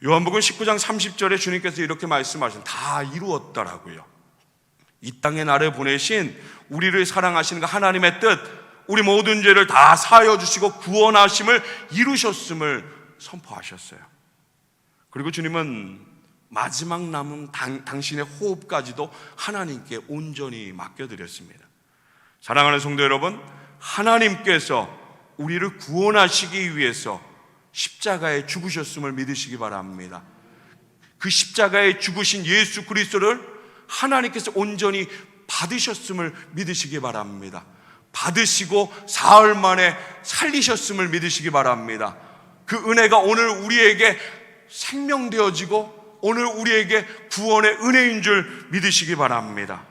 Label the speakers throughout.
Speaker 1: 요한복음 19장 30절에 주님께서 이렇게 말씀하신, 다 이루었다라고요. 이 땅에 나를 보내신 우리를 사랑하시는 그 하나님의 뜻, 우리 모든 죄를 다 사하여 주시고 구원하심을 이루셨음을 선포하셨어요. 그리고 주님은 마지막 남은 당신의 호흡까지도 하나님께 온전히 맡겨드렸습니다. 사랑하는 성도 여러분, 하나님께서 우리를 구원하시기 위해서 십자가에 죽으셨음을 믿으시기 바랍니다. 그 십자가에 죽으신 예수 그리스도를 하나님께서 온전히 받으셨음을 믿으시기 바랍니다. 받으시고 사흘 만에 살리셨음을 믿으시기 바랍니다. 그 은혜가 오늘 우리에게 생명되어지고 오늘 우리에게 구원의 은혜인 줄 믿으시기 바랍니다.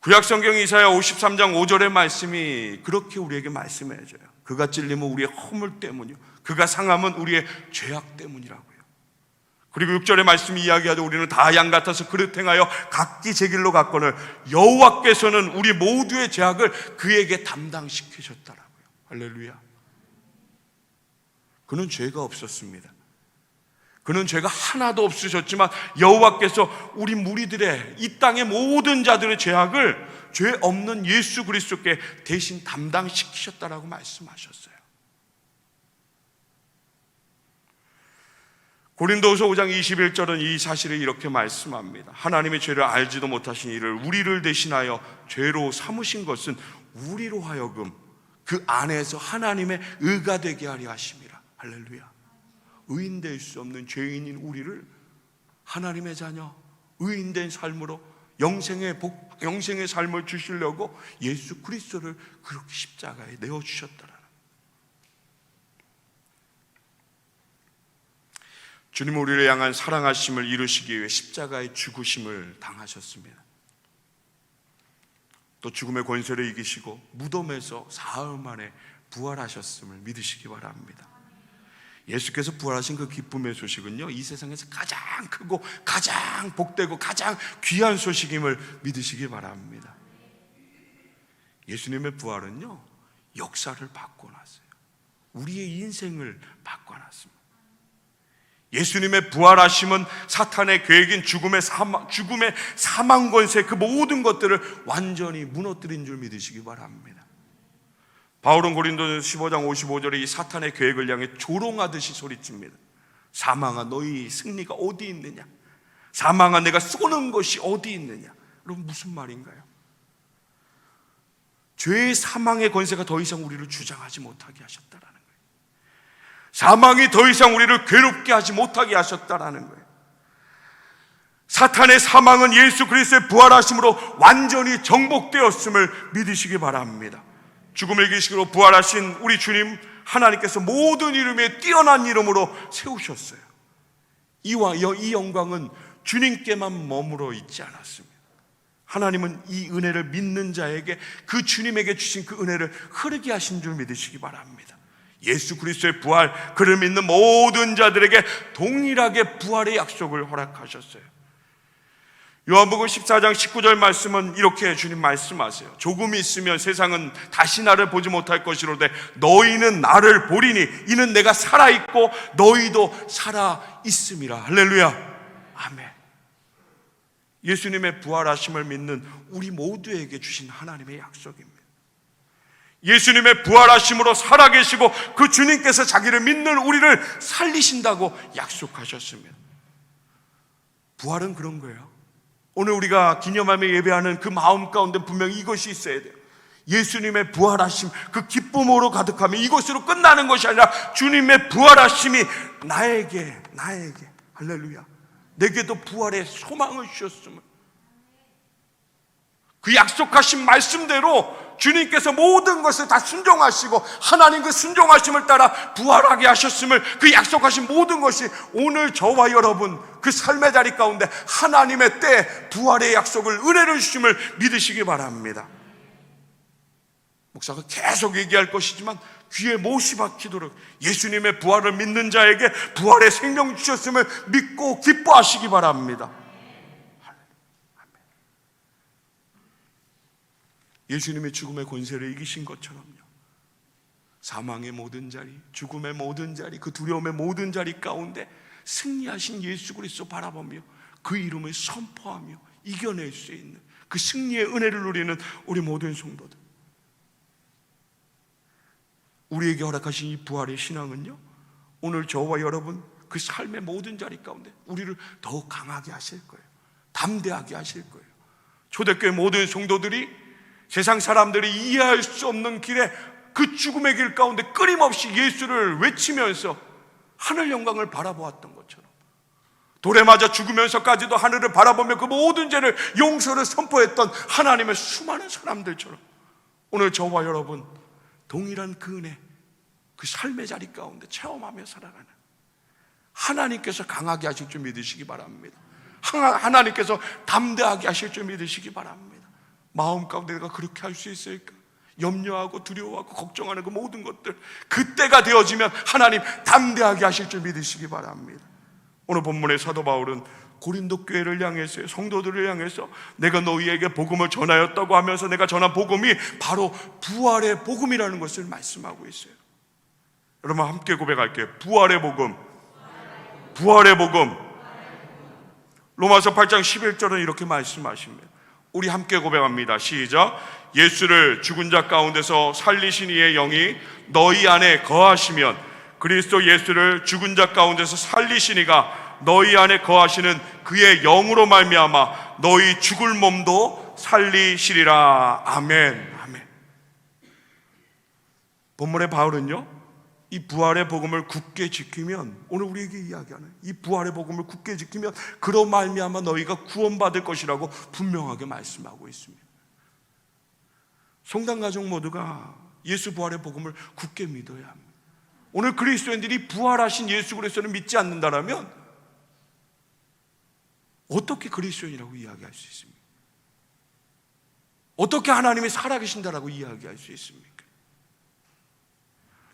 Speaker 1: 구약성경 이사야 53장 5절의 말씀이 그렇게 우리에게 말씀해줘요. 그가 찔림은 우리의 허물 때문이요, 그가 상함은 우리의 죄악 때문이라고요. 그리고 6절의 말씀이 이야기하되 우리는 다 양 같아서 그릇 행하여 각기 제 길로 갔거늘 여호와께서는 우리 모두의 죄악을 그에게 담당시키셨다라고요. 할렐루야. 그는 죄가 없었습니다. 그는 죄가 하나도 없으셨지만 여호와께서 우리 무리들의, 이 땅의 모든 자들의 죄악을 죄 없는 예수 그리스도께 대신 담당시키셨다라고 말씀하셨어요. 고린도후서 5장 21절은 이 사실을 이렇게 말씀합니다. 하나님의 죄를 알지도 못하신 이를 우리를 대신하여 죄로 삼으신 것은 우리로 하여금 그 안에서 하나님의 의가 되게 하려 하심이라. 할렐루야. 의인될 수 없는 죄인인 우리를 하나님의 자녀, 의인된 삶으로 영생의 삶을 주시려고 예수 그리스도를 그렇게 십자가에 내어주셨더라. 주님 우리를 향한 사랑하심을 이루시기 위해 십자가의 죽으심을 당하셨습니다. 또 죽음의 권세를 이기시고 무덤에서 사흘 만에 부활하셨음을 믿으시기 바랍니다. 예수께서 부활하신 그 기쁨의 소식은요, 이 세상에서 가장 크고 가장 복되고 가장 귀한 소식임을 믿으시기 바랍니다. 예수님의 부활은요, 역사를 바꿔놨어요. 우리의 인생을 바꿔놨습니다. 예수님의 부활하심은 사탄의 계획인 죽음의 사망 권세, 그 모든 것들을 완전히 무너뜨린 줄 믿으시기 바랍니다. 바울은 고린도전서 15장 55절에 이 사탄의 계획을 향해 조롱하듯이 소리칩니다. 사망아, 너희 승리가 어디 있느냐? 사망아, 내가 쏘는 것이 어디 있느냐? 여러분, 무슨 말인가요? 죄의 사망의 권세가 더 이상 우리를 주장하지 못하게 하셨다라는 거예요. 사망이 더 이상 우리를 괴롭게 하지 못하게 하셨다라는 거예요. 사탄의 사망은 예수 그리스도의 부활하심으로 완전히 정복되었음을 믿으시기 바랍니다. 죽음을 이기시고 부활하신 우리 주님 하나님께서 모든 이름에 뛰어난 이름으로 세우셨어요. 이 영광은 주님께만 머물러 있지 않았습니다. 하나님은 이 은혜를 믿는 자에게, 그 주님에게 주신 그 은혜를 흐르게 하신 줄 믿으시기 바랍니다. 예수 그리스도의 부활, 그를 믿는 모든 자들에게 동일하게 부활의 약속을 허락하셨어요. 요한복음 14장 19절 말씀은 이렇게 주님 말씀하세요. 조금 있으면 세상은 다시 나를 보지 못할 것이로되 너희는 나를 보리니 이는 내가 살아있고 너희도 살아있음이라. 할렐루야. 아멘. 예수님의 부활하심을 믿는 우리 모두에게 주신 하나님의 약속입니다. 예수님의 부활하심으로 살아계시고 그 주님께서 자기를 믿는 우리를 살리신다고 약속하셨습니다. 부활은 그런 거예요. 오늘 우리가 기념하며 예배하는 그 마음 가운데 분명히 이것이 있어야 돼요. 예수님의 부활하심, 그 기쁨으로 가득하며 이것으로 끝나는 것이 아니라 주님의 부활하심이 나에게 할렐루야, 내게도 부활의 소망을 주셨음을, 그 약속하신 말씀대로 주님께서 모든 것을 다 순종하시고 하나님 그 순종하심을 따라 부활하게 하셨음을, 그 약속하신 모든 것이 오늘 저와 여러분 그 삶의 자리 가운데 하나님의 때 부활의 약속을, 은혜를 주심을 믿으시기 바랍니다. 목사가 계속 얘기할 것이지만 귀에 못이 박히도록 예수님의 부활을 믿는 자에게 부활의 생명 주셨음을 믿고 기뻐하시기 바랍니다. 예수님의 죽음의 권세를 이기신 것처럼요, 사망의 모든 자리, 죽음의 모든 자리, 그 두려움의 모든 자리 가운데 승리하신 예수 그리스도 바라보며 그 이름을 선포하며 이겨낼 수 있는 그 승리의 은혜를 누리는 우리 모든 성도들, 우리에게 허락하신 이 부활의 신앙은요, 오늘 저와 여러분 그 삶의 모든 자리 가운데 우리를 더욱 강하게 하실 거예요. 담대하게 하실 거예요. 초대교회 모든 성도들이 세상 사람들이 이해할 수 없는 길에 그 죽음의 길 가운데 끊임없이 예수를 외치면서 하늘 영광을 바라보았던 것처럼, 돌에 맞아 죽으면서까지도 하늘을 바라보며 그 모든 죄를 용서를 선포했던 하나님의 수많은 사람들처럼 오늘 저와 여러분 동일한 그 은혜, 그 삶의 자리 가운데 체험하며 살아가는 하나님께서 강하게 하실 줄 믿으시기 바랍니다. 하나님께서 담대하게 하실 줄 믿으시기 바랍니다. 마음 가운데 내가 그렇게 할 수 있을까? 염려하고 두려워하고 걱정하는 그 모든 것들, 그때가 되어지면 하나님 담대하게 하실 줄 믿으시기 바랍니다. 오늘 본문의 사도 바울은 고린도 교회를 향해서, 성도들을 향해서 내가 너희에게 복음을 전하였다고 하면서 내가 전한 복음이 바로 부활의 복음이라는 것을 말씀하고 있어요. 여러분 함께 고백할게요. 부활의 복음, 부활의 복음. 로마서 8장 11절은 이렇게 말씀하십니다. 우리 함께 고백합니다. 시작. 예수를 죽은 자 가운데서 살리신 이의 영이 너희 안에 거하시면 그리스도 예수를 죽은 자 가운데서 살리신 이가 너희 안에 거하시는 그의 영으로 말미암아 너희 죽을 몸도 살리시리라. 아멘. 아멘. 본문의 바울은요, 이 부활의 복음을 굳게 지키면, 오늘 우리에게 이야기하는 이 부활의 복음을 굳게 지키면 그로 말미암아 너희가 구원받을 것이라고 분명하게 말씀하고 있습니다. 성당 가족 모두가 예수 부활의 복음을 굳게 믿어야 합니다. 오늘 그리스도인들이 부활하신 예수 그리스도를 믿지 않는다면 어떻게 그리스도인이라고 이야기할 수 있습니까? 어떻게 하나님이 살아계신다라고 이야기할 수 있습니까?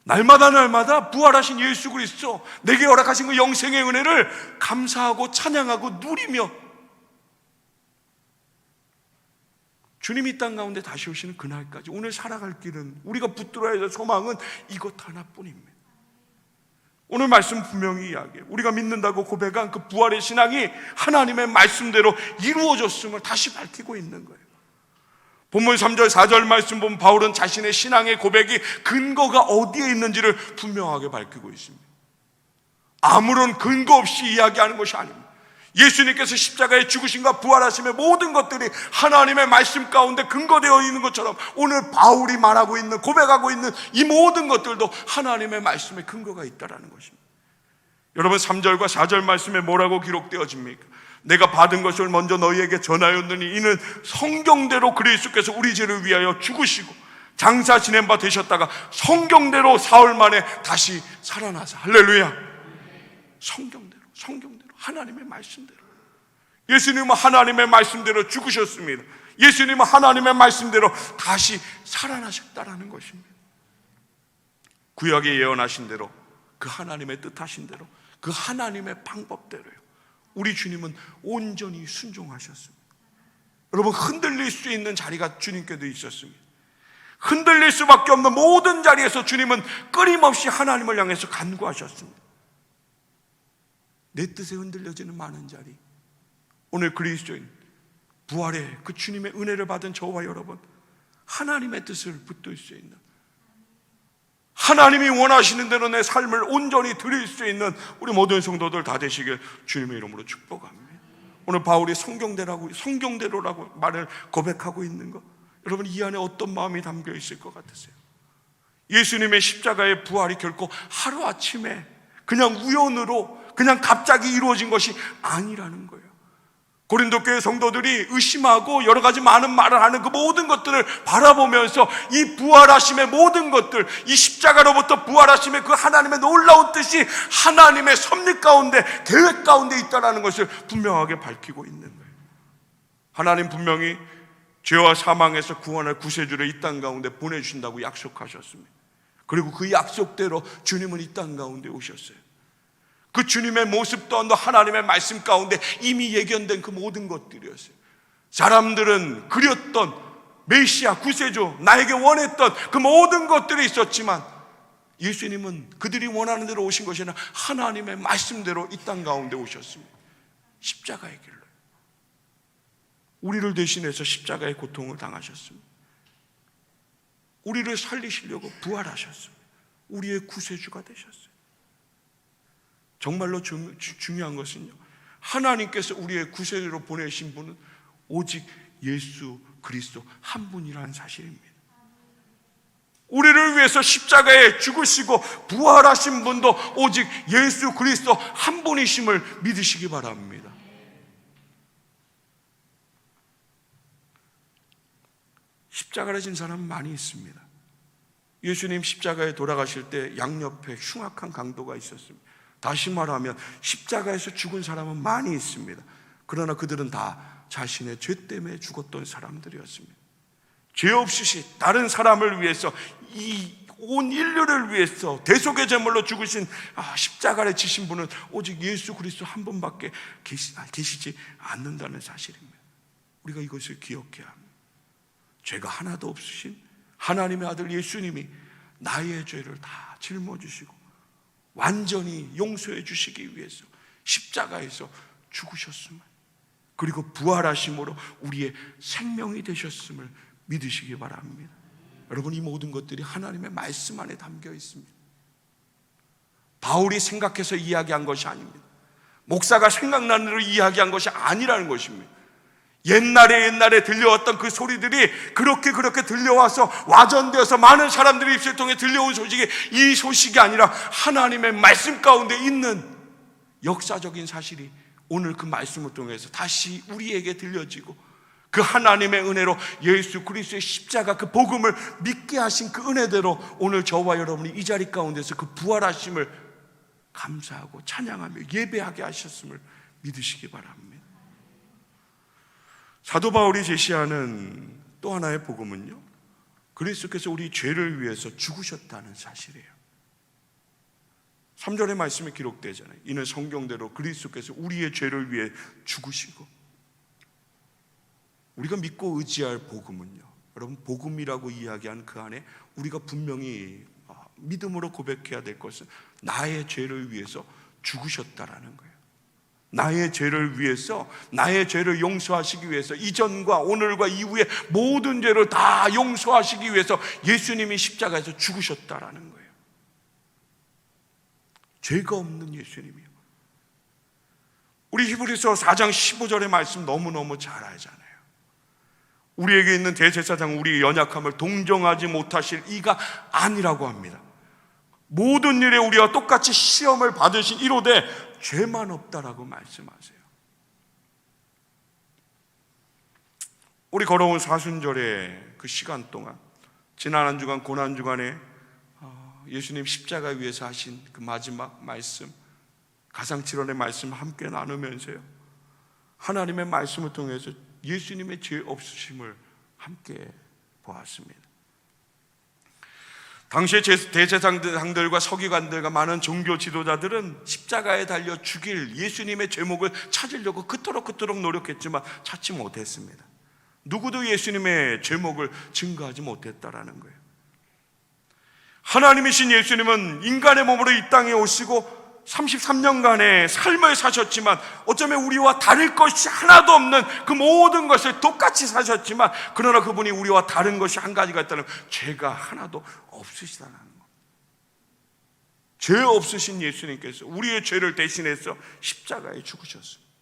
Speaker 1: 날마다 부활하신 예수 그리스도, 내게 허락하신 그 영생의 은혜를 감사하고 찬양하고 누리며 주님이 이 땅 가운데 다시 오시는 그날까지 오늘 살아갈 길은, 우리가 붙들어야 될 소망은 이것 하나뿐입니다. 오늘 말씀 분명히 이야기해요. 우리가 믿는다고 고백한 그 부활의 신앙이 하나님의 말씀대로 이루어졌음을 다시 밝히고 있는 거예요. 본문 3절 4절 말씀 보면 바울은 자신의 신앙의 고백이 근거가 어디에 있는지를 분명하게 밝히고 있습니다. 아무런 근거 없이 이야기하는 것이 아닙니다. 예수님께서 십자가에 죽으심과 부활하심의 모든 것들이 하나님의 말씀 가운데 근거되어 있는 것처럼 오늘 바울이 말하고 있는, 고백하고 있는 이 모든 것들도 하나님의 말씀에 근거가 있다는 것입니다. 여러분 3절과 4절 말씀에 뭐라고 기록되어집니까? 내가 받은 것을 먼저 너희에게 전하였느니 이는 성경대로 그리스도께서 우리 죄를 위하여 죽으시고 장사 지낸 바 되셨다가 성경대로 사흘 만에 다시 살아나사. 할렐루야. 성경대로 하나님의 말씀대로. 예수님은 하나님의 말씀대로 죽으셨습니다. 예수님은 하나님의 말씀대로 다시 살아나셨다라는 것입니다. 구약에 예언하신 대로, 그 하나님의 뜻하신 대로, 그 하나님의 방법대로요, 우리 주님은 온전히 순종하셨습니다. 여러분 흔들릴 수 있는 자리가 주님께도 있었습니다. 흔들릴 수밖에 없는 모든 자리에서 주님은 끊임없이 하나님을 향해서 간구하셨습니다. 내 뜻에 흔들려지는 많은 자리, 오늘 그리스도인 부활의 그 주님의 은혜를 받은 저와 여러분, 하나님의 뜻을 붙들 수 있는, 하나님이 원하시는 대로 내 삶을 온전히 드릴 수 있는 우리 모든 성도들 다 되시길 주님의 이름으로 축복합니다. 오늘 바울이 성경대로라고 말을 고백하고 있는 것, 여러분 이 안에 어떤 마음이 담겨 있을 것 같으세요? 예수님의 십자가의 부활이 결코 하루아침에 그냥 우연으로 그냥 갑자기 이루어진 것이 아니라는 거예요. 고린도 교회 성도들이 의심하고 여러 가지 많은 말을 하는 그 모든 것들을 바라보면서 이 부활하심의 모든 것들, 이 십자가로부터 부활하심의 그 하나님의 놀라운 뜻이 하나님의 섭리 가운데, 계획 가운데 있다는 것을 분명하게 밝히고 있는 거예요. 하나님 분명히 죄와 사망에서 구원할 구세주를 이 땅 가운데 보내주신다고 약속하셨습니다. 그리고 그 약속대로 주님은 이 땅 가운데 오셨어요. 그 주님의 모습 또한 하나님의 말씀 가운데 이미 예견된 그 모든 것들이었어요. 사람들은 그렸던 메시아 구세주, 나에게 원했던 그 모든 것들이 있었지만 예수님은 그들이 원하는 대로 오신 것이 아니라 하나님의 말씀대로 이 땅 가운데 오셨습니다. 십자가의 길로 우리를 대신해서 십자가의 고통을 당하셨습니다. 우리를 살리시려고 부활하셨습니다. 우리의 구세주가 되셨어요. 정말로 중요한 것은요, 하나님께서 우리의 구세주로 보내신 분은 오직 예수 그리스도 한 분이라는 사실입니다. 우리를 위해서 십자가에 죽으시고 부활하신 분도 오직 예수 그리스도 한 분이심을 믿으시기 바랍니다. 십자가를 진 사람은 많이 있습니다. 예수님 십자가에 돌아가실 때 양옆에 흉악한 강도가 있었습니다. 다시 말하면 십자가에서 죽은 사람은 많이 있습니다. 그러나 그들은 다 자신의 죄 때문에 죽었던 사람들이었습니다. 죄 없으시 다른 사람을 위해서, 이 온 인류를 위해서 대속의 제물로 죽으신 십자가를 지신 분은 오직 예수 그리스도 한 분밖에 계시지 않는다는 사실입니다. 우리가 이것을 기억해야 합니다. 죄가 하나도 없으신 하나님의 아들 예수님이 나의 죄를 다 짊어지시고 완전히 용서해 주시기 위해서 십자가에서 죽으셨음을, 그리고 부활하심으로 우리의 생명이 되셨음을 믿으시기 바랍니다. 여러분, 이 모든 것들이 하나님의 말씀 안에 담겨 있습니다. 바울이 생각해서 이야기한 것이 아닙니다. 목사가 생각나는 대로 이야기한 것이 아니라는 것입니다. 옛날에 들려왔던 그 소리들이 그렇게 들려와서 와전되어서 많은 사람들의 입술을 통해 들려온 소식이 이 소식이 아니라 하나님의 말씀 가운데 있는 역사적인 사실이 오늘 그 말씀을 통해서 다시 우리에게 들려지고, 그 하나님의 은혜로 예수 그리스도의 십자가 그 복음을 믿게 하신 그 은혜대로 오늘 저와 여러분이 이 자리 가운데서 그 부활하심을 감사하고 찬양하며 예배하게 하셨음을 믿으시기 바랍니다. 사도 바울이 제시하는 또 하나의 복음은요, 그리스도께서 우리 죄를 위해서 죽으셨다는 사실이에요. 3절의 말씀에 기록되잖아요. 이는 성경대로 그리스도께서 우리의 죄를 위해 죽으시고, 우리가 믿고 의지할 복음은요, 여러분, 복음이라고 이야기한 그 안에 우리가 분명히 믿음으로 고백해야 될 것은 나의 죄를 위해서 죽으셨다라는 거예요. 나의 죄를 위해서, 나의 죄를 용서하시기 위해서, 이전과 오늘과 이후의 모든 죄를 다 용서하시기 위해서 예수님이 십자가에서 죽으셨다라는 거예요. 죄가 없는 예수님이요. 우리 히브리서 4장 15절의 말씀 너무너무 잘 알잖아요. 우리에게 있는 대제사장 우리의 연약함을 동정하지 못하실 이가 아니라고 합니다. 모든 일에 우리와 똑같이 시험을 받으신 이로되 죄만 없다라고 말씀하세요. 우리 걸어온 사순절의 그 시간 동안, 지난 한 주간 고난주간에 예수님 십자가 위에서 하신 그 마지막 말씀, 가상칠언의 말씀 함께 나누면서요, 하나님의 말씀을 통해서 예수님의 죄 없으심을 함께 보았습니다. 당시의 대제사장들과 서기관들과 많은 종교 지도자들은 십자가에 달려 죽일 예수님의 제목을 찾으려고 그토록 노력했지만 찾지 못했습니다. 누구도 예수님의 제목을 증거하지 못했다라는 거예요. 하나님이신 예수님은 인간의 몸으로 이 땅에 오시고 33년간의 삶을 사셨지만, 어쩌면 우리와 다를 것이 하나도 없는 그 모든 것을 똑같이 사셨지만, 그러나 그분이 우리와 다른 것이 한 가지가 있다는, 죄가 하나도 없으시다는 것. 죄 없으신 예수님께서 우리의 죄를 대신해서 십자가에 죽으셨습니다.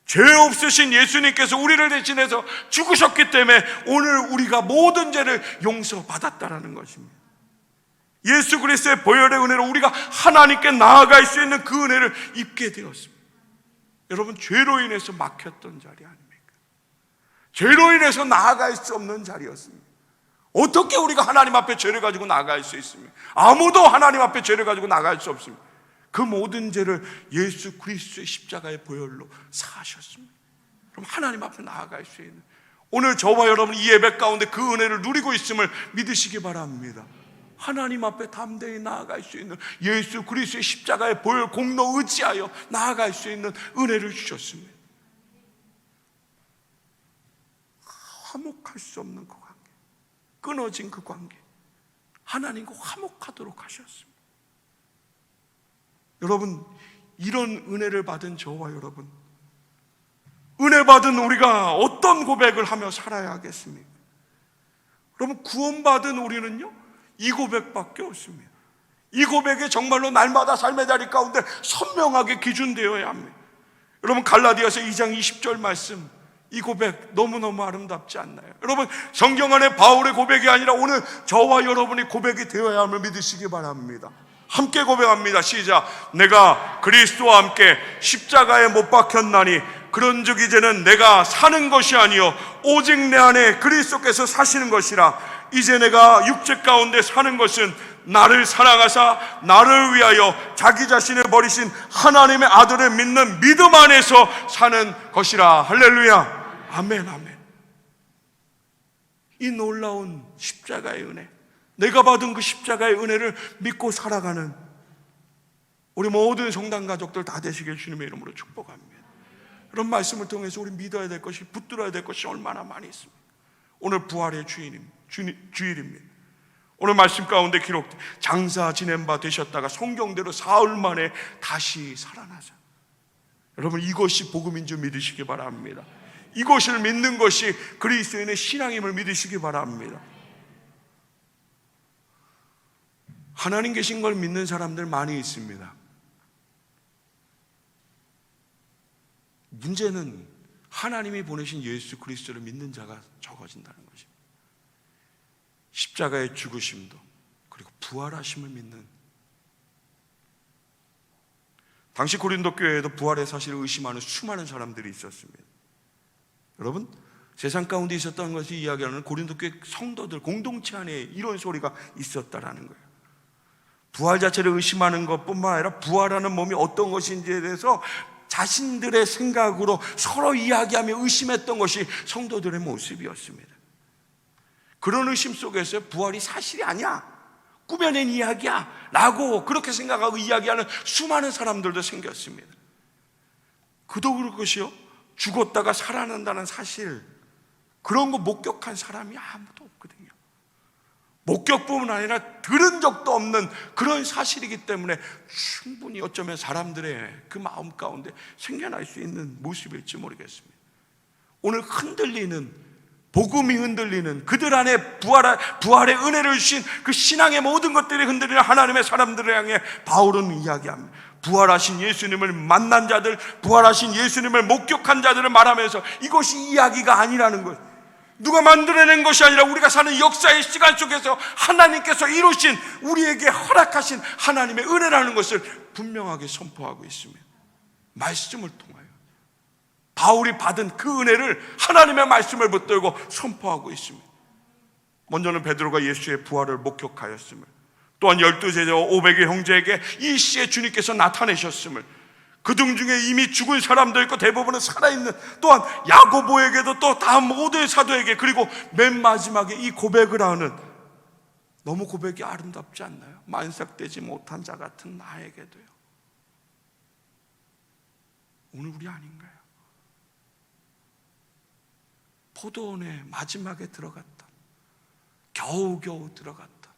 Speaker 1: 죄 없으신 예수님께서 우리를 대신해서 죽으셨기 때문에 오늘 우리가 모든 죄를 용서받았다는 것입니다. 예수 그리스도의 보혈의 은혜로 우리가 하나님께 나아갈 수 있는 그 은혜를 입게 되었습니다. 여러분, 죄로 인해서 막혔던 자리 아닙니까? 죄로 인해서 나아갈 수 없는 자리였습니다. 어떻게 우리가 하나님 앞에 죄를 가지고 나아갈 수 있습니까? 아무도 하나님 앞에 죄를 가지고 나아갈 수 없습니다. 그 모든 죄를 예수 그리스도의 십자가의 보혈로 사하셨습니다. 그럼 하나님 앞에 나아갈 수 있는, 오늘 저와 여러분 이 예배 가운데 그 은혜를 누리고 있음을 믿으시기 바랍니다. 하나님 앞에 담대히 나아갈 수 있는, 예수 그리스도의 십자가의 보혈 공로 의지하여 나아갈 수 있는 은혜를 주셨습니다. 화목할 수 없는 그 관계, 끊어진 그 관계, 하나님과 화목하도록 하셨습니다. 여러분, 이런 은혜를 받은 저와 여러분, 은혜 받은 우리가 어떤 고백을 하며 살아야 하겠습니까? 여러분, 구원받은 우리는요, 이 고백밖에 없습니다. 이 고백이 정말로 날마다 삶의 자리 가운데 선명하게 기준되어야 합니다. 여러분, 갈라디아서 2장 20절 말씀, 이 고백 너무너무 아름답지 않나요? 여러분, 성경 안에 바울의 고백이 아니라 오늘 저와 여러분이 고백이 되어야 함을 믿으시기 바랍니다. 함께 고백합니다. 시작. 내가 그리스도와 함께 십자가에 못 박혔나니 그런즉 이제는 내가 사는 것이 아니요 오직 내 안에 그리스도께서 사시는 것이라. 이제 내가 육체 가운데 사는 것은 나를 사랑하사 나를 위하여 자기 자신을 버리신 하나님의 아들을 믿는 믿음 안에서 사는 것이라. 할렐루야. 아멘, 아멘. 이 놀라운 십자가의 은혜, 내가 받은 그 십자가의 은혜를 믿고 살아가는 우리 모든 성당 가족들 다 되시길 주님의 이름으로 축복합니다. 이런 말씀을 통해서 우리 믿어야 될 것이, 붙들어야 될 것이 얼마나 많이 있습니다. 오늘 부활의 주일입니다. 오늘 말씀 가운데 기록된 장사 지낸 바 되셨다가 성경대로 사흘 만에 다시 살아나자. 여러분, 이것이 복음인 줄 믿으시기 바랍니다. 이것을 믿는 것이 그리스도인의 신앙임을 믿으시기 바랍니다. 하나님 계신 걸 믿는 사람들 많이 있습니다. 문제는 하나님이 보내신 예수 그리스도를 믿는 자가 적어진다는 것입니다. 십자가의 죽으심도 그리고 부활하심을 믿는, 당시 고린도 교회에도 부활의 사실을 의심하는 수많은 사람들이 있었습니다. 여러분, 세상 가운데 있었던 것이 이야기하는 고린도 교회 성도들 공동체 안에 이런 소리가 있었다라는 거예요. 부활 자체를 의심하는 것뿐만 아니라 부활하는 몸이 어떤 것인지에 대해서 자신들의 생각으로 서로 이야기하며 의심했던 것이 성도들의 모습이었습니다. 그런 의심 속에서 부활이 사실이 아니야, 꾸며낸 이야기야 라고 그렇게 생각하고 이야기하는 수많은 사람들도 생겼습니다. 그도 그럴 것이요, 죽었다가 살아난다는 사실, 그런 거 목격한 사람이 아무도 없거든요. 목격뿐만 아니라 들은 적도 없는 그런 사실이기 때문에 충분히 어쩌면 사람들의 그 마음 가운데 생겨날 수 있는 모습일지 모르겠습니다. 오늘 흔들리는, 복음이 흔들리는, 그들 안에 부활의 은혜를 주신 그 신앙의 모든 것들이 흔들리는 하나님의 사람들을 향해 바울은 이야기합니다. 부활하신 예수님을 만난 자들, 부활하신 예수님을 목격한 자들을 말하면서 이것이 이야기가 아니라는 것, 누가 만들어낸 것이 아니라 우리가 사는 역사의 시간 속에서 하나님께서 이루신, 우리에게 허락하신 하나님의 은혜라는 것을 분명하게 선포하고 있습니다. 말씀을 통하여 바울이 받은 그 은혜를 하나님의 말씀을 붙들고 선포하고 있습니다. 먼저는 베드로가 예수의 부활을 목격하였음을, 또한 12제자 500의 형제에게 이 시에 주님께서 나타내셨음을, 그들 중에 이미 죽은 사람도 있고 대부분은 살아있는, 또한 야고보에게도 또 다음 모든 사도에게, 그리고 맨 마지막에 이 고백을 하는, 너무 고백이 아름답지 않나요? 만삭되지 못한 자 같은 나에게도요. 오늘 우리 아닌가요? 포도원의 마지막에 들어갔다, 겨우겨우 들어갔다,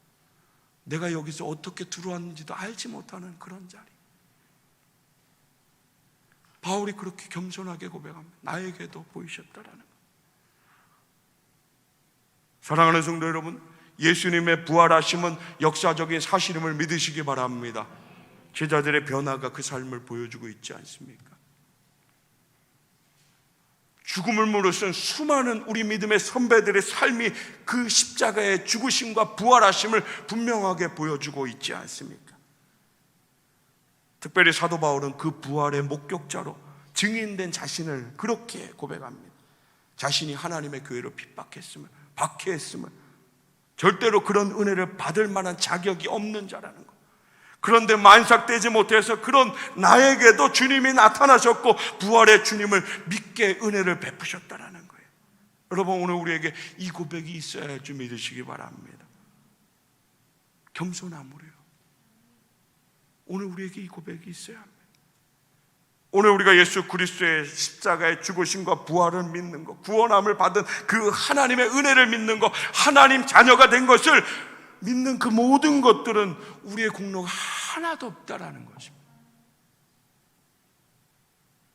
Speaker 1: 내가 여기서 어떻게 들어왔는지도 알지 못하는 그런 자리. 바울이 그렇게 겸손하게 고백합니다. 나에게도 보이셨다라는 것. 사랑하는 성도 여러분, 예수님의 부활하심은 역사적인 사실임을 믿으시기 바랍니다. 제자들의 변화가 그 삶을 보여주고 있지 않습니까? 죽음을 무릅쓴 수많은 우리 믿음의 선배들의 삶이 그 십자가의 죽으심과 부활하심을 분명하게 보여주고 있지 않습니까? 특별히 사도 바울은 그 부활의 목격자로 증인된 자신을 그렇게 고백합니다. 자신이 하나님의 교회를 핍박했음을, 박해했음을, 절대로 그런 은혜를 받을 만한 자격이 없는 자라는 것. 그런데 만삭되지 못해서 그런 나에게도 주님이 나타나셨고 부활의 주님을 믿게 은혜를 베푸셨다라는 거예요. 여러분, 오늘 우리에게 이 고백이 있어야 할 줄 믿으시기 바랍니다. 겸손함으로요. 오늘 우리에게 이 고백이 있어야 합니다. 오늘 우리가 예수 그리스도의 십자가의 죽으심과 부활을 믿는 것, 구원함을 받은 그 하나님의 은혜를 믿는 것, 하나님 자녀가 된 것을 믿는 그 모든 것들은 우리의 공로가 하나도 없다라는 것입니다.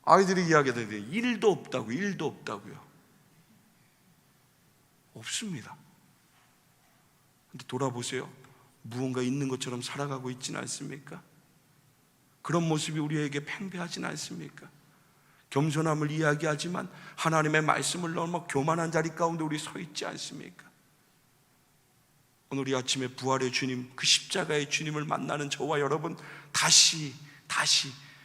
Speaker 1: 아이들이 이야기하는데 일도 없다고요. 없습니다. 근데 돌아보세요. 무언가 있는 것처럼 살아가고 있지는 않습니까? 그런 모습이 우리에게 팽배하지는 않습니까? 겸손함을 이야기하지만 하나님의 말씀을 너무 교만한 자리 가운데 우리 서 있지 않습니까? 오늘 이 아침에 부활의 주님, 그 십자가의 주님을 만나는 저와 여러분, 다시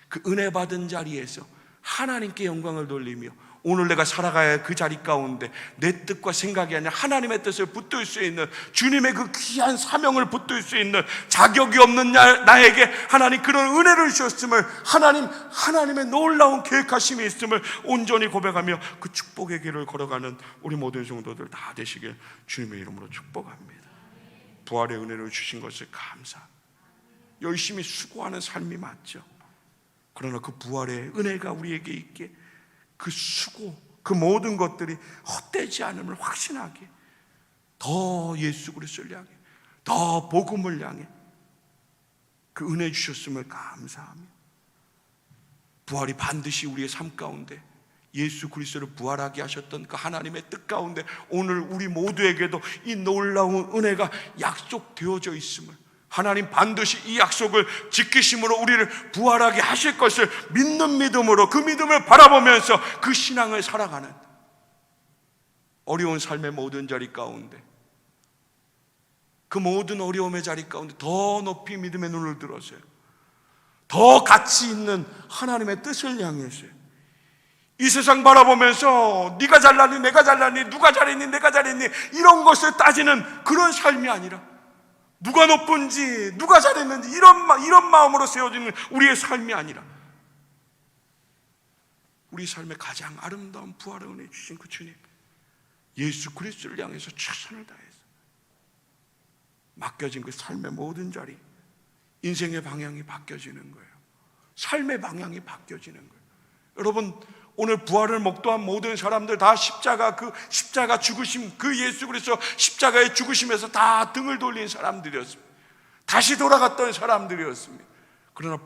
Speaker 1: 그 은혜 받은 자리에서 하나님께 영광을 돌리며 오늘 내가 살아가야 할 그 자리 가운데 내 뜻과 생각이 아니라 하나님의 뜻을 붙들 수 있는, 주님의 그 귀한 사명을 붙들 수 있는 자격이 없는 나에게 하나님 그런 은혜를 주셨음을, 하나님의 놀라운 계획하심이 있음을 온전히 고백하며 그 축복의 길을 걸어가는 우리 모든 성도들 다 되시길 주님의 이름으로 축복합니다. 부활의 은혜를 주신 것을 감사합니다. 열심히 수고하는 삶이 맞죠. 그러나 그 부활의 은혜가 우리에게 있게 그 수고, 그 모든 것들이 헛되지 않음을 확신하게, 더 예수 그리스도를 향해, 더 복음을 향해 그 은혜 주셨음을 감사하며, 부활이 반드시 우리의 삶 가운데 예수 그리스도를 부활하게 하셨던 그 하나님의 뜻 가운데 오늘 우리 모두에게도 이 놀라운 은혜가 약속되어져 있음을, 하나님 반드시 이 약속을 지키심으로 우리를 부활하게 하실 것을 믿는 믿음으로, 그 믿음을 바라보면서 그 신앙을 살아가는, 어려운 삶의 모든 자리 가운데, 그 모든 어려움의 자리 가운데 더 높이 믿음의 눈을 들어서요, 더 가치 있는 하나님의 뜻을 향해서요, 이 세상 바라보면서 네가 잘났니, 내가 잘났니, 누가 잘했니, 내가 잘했니, 이런 것을 따지는 그런 삶이 아니라, 누가 높은지, 누가 잘했는지 이런 마음으로 세워지는 우리의 삶이 아니라, 우리 삶의 가장 아름다운 부활의 은혜 주신 그 주님, 예수 그리스도를 향해서 최선을 다해서 맡겨진 그 삶의 모든 자리, 인생의 방향이 바뀌어지는 거예요. 삶의 방향이 바뀌어지는 거예요. 여러분, 오늘 부활을 목도한 모든 사람들 다 십자가 죽으심, 그 예수 그리스도 십자가의 죽으심에서 다 등을 돌린 사람들이었습니다. 다시 돌아갔던 사람들이었습니다. 그러나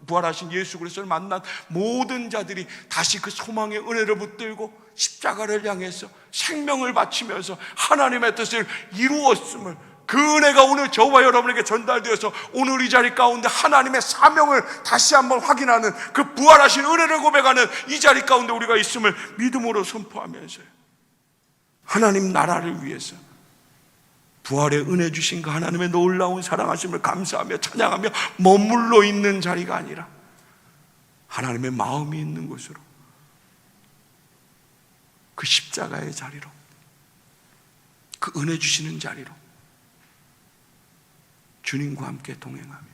Speaker 1: 부활하신 예수 그리스도를 만난 모든 자들이 다시 그 소망의 은혜를 붙들고 십자가를 향해서 생명을 바치면서 하나님의 뜻을 이루었음을, 그 은혜가 오늘 저와 여러분에게 전달되어서 오늘 이 자리 가운데 하나님의 사명을 다시 한번 확인하는, 그 부활하신 은혜를 고백하는 이 자리 가운데 우리가 있음을 믿음으로 선포하면서요, 하나님 나라를 위해서 부활의 은혜 주신 그 하나님의 놀라운 사랑하심을 감사하며 찬양하며 머물러 있는 자리가 아니라 하나님의 마음이 있는 곳으로, 그 십자가의 자리로, 그 은혜 주시는 자리로 주님과 함께 동행하며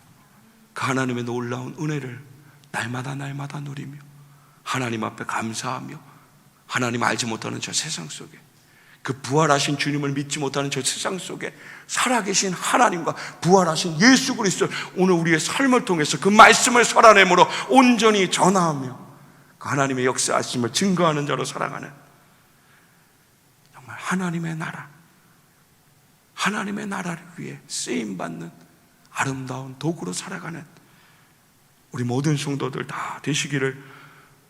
Speaker 1: 그 하나님의 놀라운 은혜를 날마다 누리며 하나님 앞에 감사하며, 하나님 알지 못하는 저 세상 속에, 그 부활하신 주님을 믿지 못하는 저 세상 속에 살아계신 하나님과 부활하신 예수 그리스도 오늘 우리의 삶을 통해서 그 말씀을 살아내므로 온전히 전하며 그 하나님의 역사하심을 증거하는 자로 살아가는, 정말 하나님의 나라를 위해 쓰임받는 아름다운 도구로 살아가는 우리 모든 성도들 다 되시기를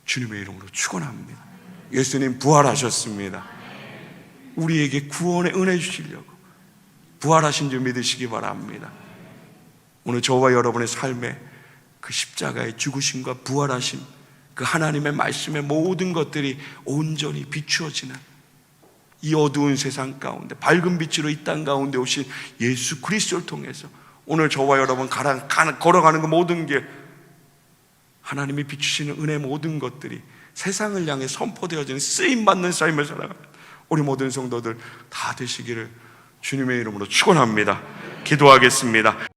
Speaker 1: 주님의 이름으로 축원합니다. 예수님 부활하셨습니다. 우리에게 구원의 은혜 주시려고 부활하신 줄 믿으시기 바랍니다. 오늘 저와 여러분의 삶에 그 십자가의 죽으심과 부활하신 그 하나님의 말씀의 모든 것들이 온전히 비추어지는 이 어두운 세상 가운데 밝은 빛으로 이 땅 가운데 오신 예수 그리스도를 통해서 오늘 저와 여러분 걸어가는 그 모든 길, 하나님이 비추시는 은혜 모든 것들이 세상을 향해 선포되어지는 쓰임받는 삶을 살아가는 우리 모든 성도들 다 되시기를 주님의 이름으로 축원합니다. 기도하겠습니다.